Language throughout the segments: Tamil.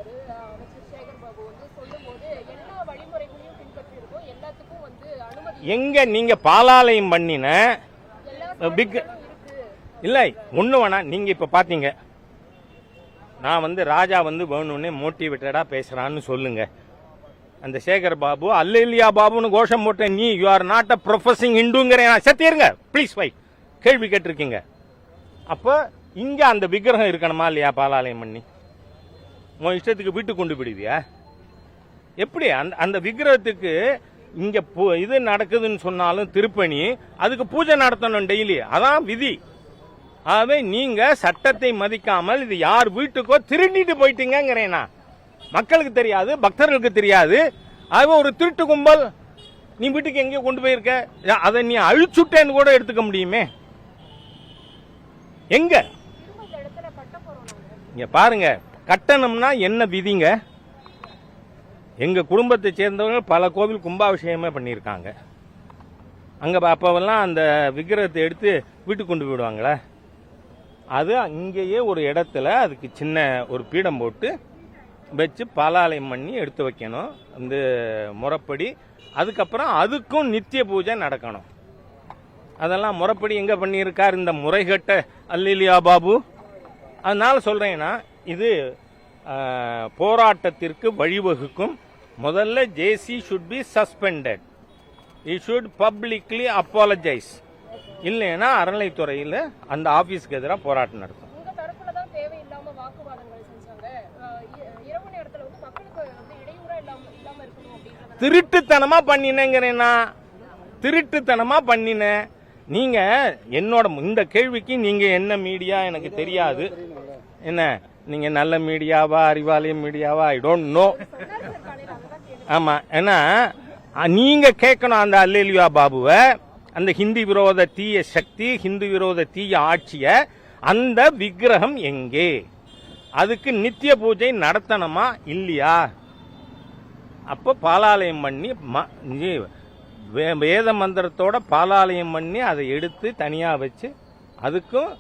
சொல்லியிருக்காரு அமைச்சர் சேகர் பாபு வந்து சொல்லும்போது எல்லா வழிமுறைகளையும் பின்பற்றி இருக்கோம், எல்லாத்துக்கும் வந்து அனுமதி எங்க நீங்க பாலாலயம் பண்ணின பிக் இல்லை ஒண்ணு வேணா. நீங்க இப்ப பாத்தீங்க, நான் வந்து ராஜா வந்து வேணும்னே மோட்டிவேட்டடா பேசுறான்னு சொல்லுங்க. அந்த சேகர் பாபு அல்லேலியா பாபுன்னு கோஷம் போட்ட நீ you are not a professing ஹிந்துங்கிறேன் சத்தியருங்க ப்ளீஸ் வை கேள்வி கேட்டிருக்கீங்க. அப்ப இங்க அந்த விக்கிரகம் இருக்கணுமா இல்லையா? பாலாலயம் பண்ணி உன் இஷ்டத்துக்கு வீட்டுக்கு கொண்டு போயிடுவியா? எப்படி அந்த விக்கிரகத்துக்கு இங்க இது நடக்குதுன்னு சொன்னாலும் திருப்பணி அதுக்கு பூஜை நடத்தணும் டெய்லி, அதான் விதி. ஆகவே நீங்க சட்டத்தை மதிக்காமல் இது யார் வீட்டுக்கோ திருடிட்டு போயிட்டீங்கிறேனா, மக்களுக்கு தெரியாது, பக்தர்களுக்கு தெரியாது. ஆகவே ஒரு திருட்டு கும்பல் நீ வீட்டுக்கு எங்கேயோ கொண்டு போயிருக்க, அதை நீ அழிச்சுட்டேன்னு கூட எடுத்துக்க முடியுமே. எங்க இங்க பாருங்க, கட்டணம்னா என்ன விதிங்க? எங்க குடும்பத்தை சேர்ந்தவங்க பல கோவில் கும்பாபிஷேகமே பண்ணியிருக்காங்க. அங்க அப்பவெல்லாம் அந்த விக்கிரகத்தை எடுத்து வீட்டுக்கு கொண்டு போயிடுவாங்களே, அது இங்கேயே ஒரு இடத்துல அதுக்கு சின்ன ஒரு பீடம் போட்டு வச்சு பாலாலயம் பண்ணி எடுத்து வைக்கணும் அந்த முறைப்படி. அதுக்கப்புறம் அதுக்கும் நித்திய பூஜை நடக்கணும். அதெல்லாம் முறைப்படி எங்க பண்ணியிருக்கார் இந்த முறைகட்ட அல்லேலியா பாபு? அதனால சொல்றேன்னா இது போராட்டத்திற்கு வழிவகுக்கும். முதல்ல JC should be suspended, he should publicly apologize. இல்லைன்னா அறநிலைத்துறையில் அந்த ஆபீஸ்க்கு எதிராக போராட்டம் நடத்தும். திருட்டுத்தனமா பண்ணினேங்கிறேன்னா, திருட்டுத்தனமா பண்ணின நீங்க என்னோட இந்த கேள்விக்கு நீங்க என்ன மீடியா எனக்கு தெரியாது. என்ன நீங்க நல்ல மீடியாவா அறிவாலய மீடியாவா ஐ டோன்ட் நோ. ஆமா, ஏன்னா நீங்க கேட்கணும் அந்த அல்லேலியா பாபுவை, அந்த ஹிந்தி விரோத தீய சக்தி, ஹிந்து விரோத தீய ஆட்சிய, அந்த விக்கிரகம் எங்கே? அதுக்கு நித்திய பூஜை நடத்தணுமா இல்லையா? அப்ப பாலாலயம் பண்ணி வேத மந்திரத்தோட பாலாலயம் பண்ணி அதை எடுத்து தனியா வச்சு அதுக்கும்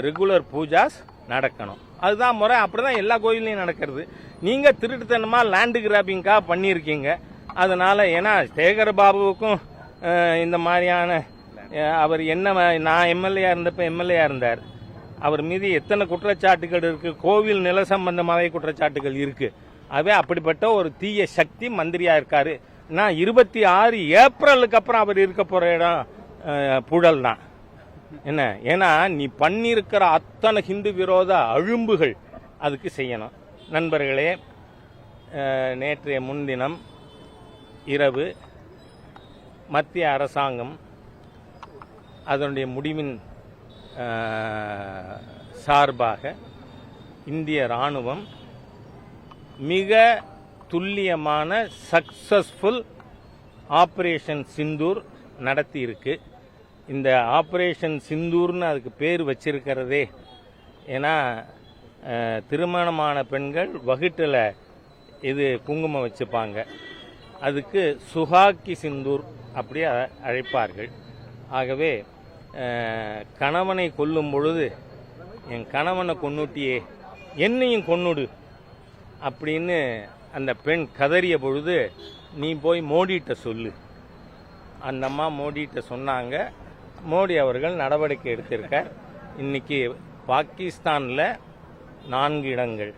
ரெகுலர் பூஜாஸ் நடக்கணும். அதுதான் முறை. அப்படிதான் எல்லா கோயிலையும் நடக்கிறது. நீங்க திருட்டுத்தனமா லேண்ட் கிராபிங்கா பண்ணியிருக்கீங்க. அதனால ஏன்னா சேகர் பாபுவுக்கும் இந்த மாதிரியான அவர் என்ன, நான் எம்எல்ஏ இருந்தப்ப எம்எல்ஏ இருந்தார், அவர் மீது எத்தனை குற்றச்சாட்டுகள் இருக்கு, கோவில் நில சம்பந்தமாகவே குற்றச்சாட்டுகள் இருக்கு. அவே அப்படிப்பட்ட ஒரு தீய சக்தி மந்திரியா இருக்காரு. நான் 26 ஏப்ரலுக்கு அப்புறம் அவர் இருக்க போற இடம் புழல் தான். என்ன ஏன்னா நீ பண்ணிருக்கிற அத்தனை ஹிந்து விரோத அழும்புகள் அதுக்கு செய்யணும். நண்பர்களே, நேற்றைய முன்தினம் இரவு மத்திய அரசாங்கம் அதனுடைய முடிவின் சார்பாக இந்திய ராணுவம் மிக துல்லியமான சக்சஸ்ஃபுல் ஆபரேஷன் சிந்தூர் நடத்தி இருக்கு. இந்த ஆபரேஷன் சிந்தூர்னு அதுக்கு பேர் வச்சிருக்கிறதே ஏன்னா திருமணமான பெண்கள் வகுட்டில் இது குங்குமம் வச்சுப்பாங்க, அதுக்கு சுஹாக்கி சிந்தூர் அப்படி அழைப்பார்கள். ஆகவே கணவனை கொல்லும் பொழுது என் கணவனை கொன்னுட்டியே என்னையும் கொன்னுடு அப்படின்னு அந்த பெண் கதறிய பொழுது நீ போய் மோடிட்ட சொல்லு. அந்த அம்மா மோடிட்ட சொன்னாங்க. மோடி அவர்கள் நடவடிக்கை எடுத்திருக்கார். இன்னைக்கு பாகிஸ்தானில் 4 இடங்கள்,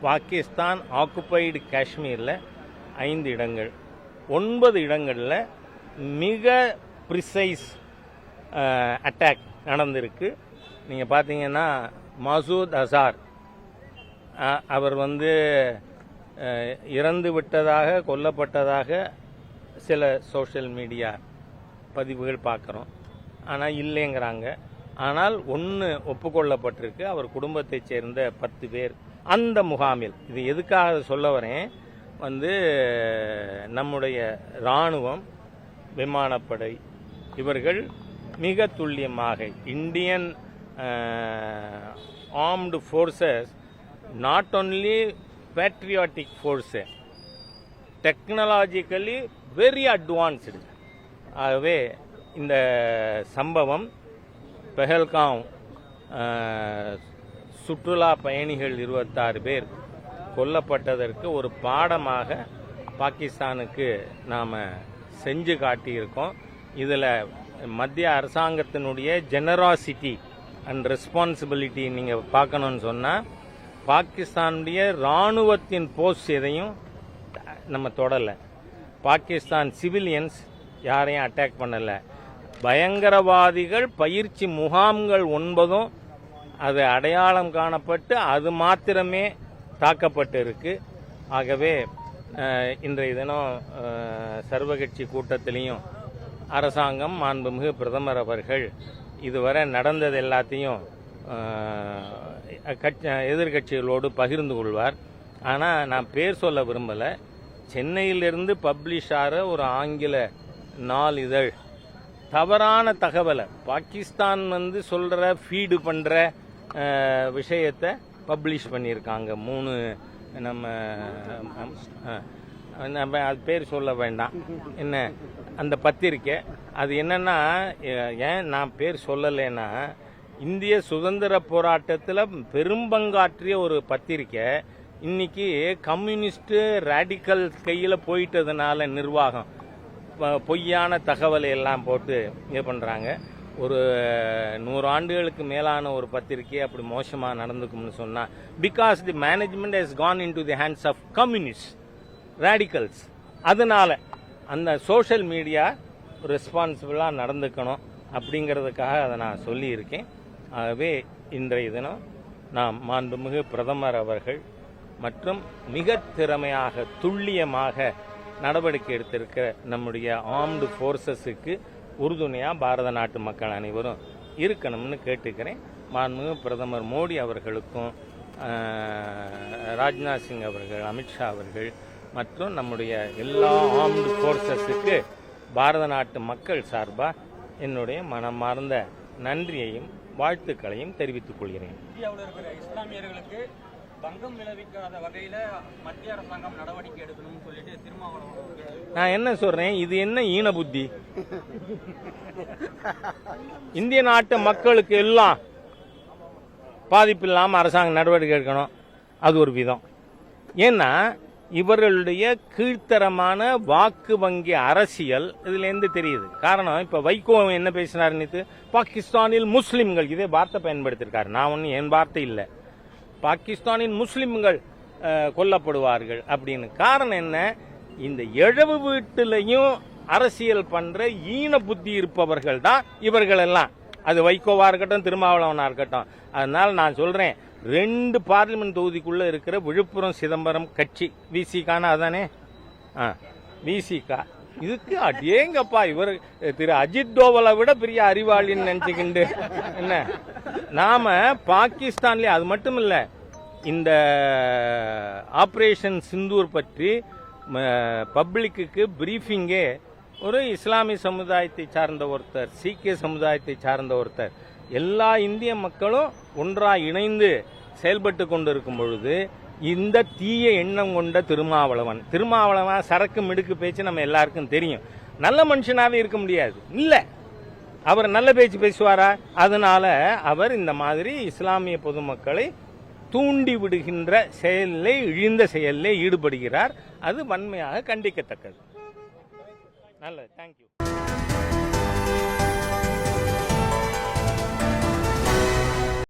பாகிஸ்தான் ஆக்குபைடு காஷ்மீரில் 5 இடங்கள், 9 இடங்களில் மிக ப்ரிசைஸ் அட்டாக் நடந்திருக்கு. நீங்கள் பார்த்தீங்கன்னா மசூத் அசார் அவர் வந்து இறந்து விட்டதாக, கொல்லப்பட்டதாக சில சோஷியல் மீடியா பதிவுகள் பார்க்குறோம். ஆனால் இல்லைங்கிறாங்க. ஆனால் ஒன்று ஒப்புக்கொள்ளப்பட்டிருக்கு, அவர் குடும்பத்தைச் சேர்ந்த 10 பேர் அந்த முகாமில். இது எதுக்காக சொல்ல வரேன், வந்து நம்முடைய இராணுவம், விமானப்படை இவர்கள் மிக துல்லியமாக Indian armed forces not only patriotic force, technologically very advanced. ஆகவே இந்த சம்பவம் பெஹல்காம் சுற்றுலா பயணிகள் 26 பேர் கொல்லப்பட்டதற்கு ஒரு பாடமாக பாகிஸ்தானுக்கு நாம் செஞ்சு காட்டியிருக்கோம். இதில் மத்திய அரசாங்கத்தினுடைய ஜெனராசிட்டி அண்ட் ரெஸ்பான்சிபிலிட்டி நீங்கள் பார்க்கணுன்னு சொன்னால், பாகிஸ்தானுடைய இராணுவத்தின் போஸ்ட் எதையும் நம்ம தொடலை, பாகிஸ்தான் சிவிலியன்ஸ் யாரையும் அட்டாக் பண்ணலை, பயங்கரவாதிகள் பயிற்சி முகாம்கள் 9 அது அடையாளம் காணப்பட்டு அது மாத்திரமே தாக்கப்பட்டு இருக்கு. ஆகவே இன்றைய தினம் சர்வகட்சி கூட்டத்திலையும் அரசாங்கம் மாண்புமிகு பிரதமர் அவர்கள் இதுவரை நடந்தது எல்லாத்தையும் எதிர்கட்சிகளோடு பகிர்ந்து கொள்வார். ஆனால் நான் பேர் சொல்ல விரும்பலை. சென்னையிலிருந்து பப்ளிஷ் ஆகிற ஒரு ஆங்கில நாளிதழ் தவறான தகவலை பாகிஸ்தான் சொல்கிற ஃபீடு பண்ணுற விஷயத்தை பப்ளிஷ் பண்ணியிருக்காங்க. 3 நம்ம அது பேர் சொல்ல வேண்டாம் என்ன அந்த பத்திரிக்கை. அது என்னன்னா, ஏன் நான் பேர் சொல்லலைன்னா, இந்திய சுதந்திர போராட்டத்தில் பெரும்பங்காற்றிய ஒரு பத்திரிக்கை இன்னைக்கு கம்யூனிஸ்ட் ரேடிக்கல் கையில் போயிட்டதுனால நிர்வாகம் பொய்யான தகவலை எல்லாம் போட்டு இது பண்ணுறாங்க. ஒரு 100 ஆண்டுகளுக்கு மேலான ஒரு பத்திரிகை அப்படி மோசமாக நடந்துக்கும்னு சொன்னால், because the management has gone into the hands of communist radicals. அதனால அந்த சோஷியல் மீடியா ரெஸ்பான்சிபிளாக நடந்துக்கணும் அப்படிங்கிறதுக்காக அதை நான் சொல்லியிருக்கேன். ஆகவே இன்றைய தினம் நாம் மாண்புமிகு பிரதமர் அவர்கள் மற்றும் மிக திறமையாக துல்லியமாக நடவடிக்கை எடுத்திருக்கிற நம்முடைய ஆர்ம்டு ஃபோர்ஸஸுக்கு உறுதுணையாக பாரத நாட்டு மக்கள் அனைவரும் இருக்கணும்னு கேட்டுக்கிறேன். மாண்புமிகு பிரதமர் மோடி அவர்களுக்கும் ராஜ்நாத் சிங் அவர்கள், அமித்ஷா அவர்கள் மற்றும் நம்முடைய எல்லா ஆர்ம்டு ஃபோர்ஸஸுக்கு பாரத நாட்டு மக்கள் சார்பாக என்னுடைய மனமார்ந்த நன்றியையும் வாழ்த்துக்களையும் தெரிவித்துக் கொள்கிறேன். இந்தியாவில் இருக்கிற இஸ்லாமியர்களுக்கு பங்கம் விளைவிக்காத வகையில மத்திய அரசாங்கம் நடவடிக்கை எடுக்கணும்னு சொல்லிட்டு திருமாவளவன் நான் என்ன சொல்றேன், இது என்ன ஈன புத்தி? இந்திய நாட்டு மக்களுக்கு எல்லாம் பாதிப்பு இல்லாம அரசாங்கம் நடவடிக்கை எடுக்கணும், அது ஒரு விதம். ஏன்னா இவர்களுடைய கீழ்த்தரமான வாக்கு வங்கி அரசியல் இதுல இருந்து தெரியுது. காரணம், இப்ப வைகோ என்ன பேசினார் நேற்று, பாகிஸ்தானில் முஸ்லிம்கள், இதே வார்த்தை பயன்படுத்திருக்காரு. நான் ஒன்னும் என் வார்த்தை இல்லை, பாகிஸ்தானின் முஸ்லிம்கள் கொல்லப்படுவார்கள் அப்படின்னு. காரணம் என்ன, இந்த இழவு வீட்டிலையும் அரசியல் பண்ற ஈன புத்தி இருப்பவர்கள் தான் இவர்கள் எல்லாம். அது வைகோவா இருக்கட்டும், திருமாவளவனா இருக்கட்டும். அதனால நான் சொல்றேன், 2 பார்லிமெண்ட் தொகுதிக்குள்ள இருக்கிற விழுப்புரம் சிதம்பரம் கட்சி விசிகானா அதானே, விசிகா, இதுக்கு அடேங்கப்பா இவர் திரு அஜித் டோவலை விட பெரிய அறிவாளின்னு நினைச்சுக்கிண்டு என்ன, நாம பாகிஸ்தான்ல அது மட்டும் இல்ல, இந்த ஆபரேஷன் சிந்தூர் பற்றி பப்ளிக்கு பிரீஃபிங்கே ஒரு இஸ்லாமிய சமுதாயத்தை சார்ந்த ஒருத்தர், சீக்கிய சமுதாயத்தை சார்ந்த ஒருத்தர், எல்லா இந்திய மக்களும் ஒன்றாக இணைந்து செயல்பட்டு கொண்டிருக்கும் பொழுது இந்த தீய எண்ணம் கொண்ட திருமாவளவன் சரக்கு மிடுக்கு பேச்சு நம்ம எல்லாருக்கும் தெரியும். நல்ல மனுஷனாவே இருக்க முடியாது இல்ல, அவர் நல்ல பேச்சு பேசுவாரா? அதனால அவர் இந்த மாதிரி இஸ்லாமிய பொதுமக்களை தூண்டி விடுகின்ற செயலிலே, இழிந்த செயலிலே ஈடுபடுகிறார். அது வன்மையாக கண்டிக்கத்தக்கது. நல்லது, தேங்க்யூ.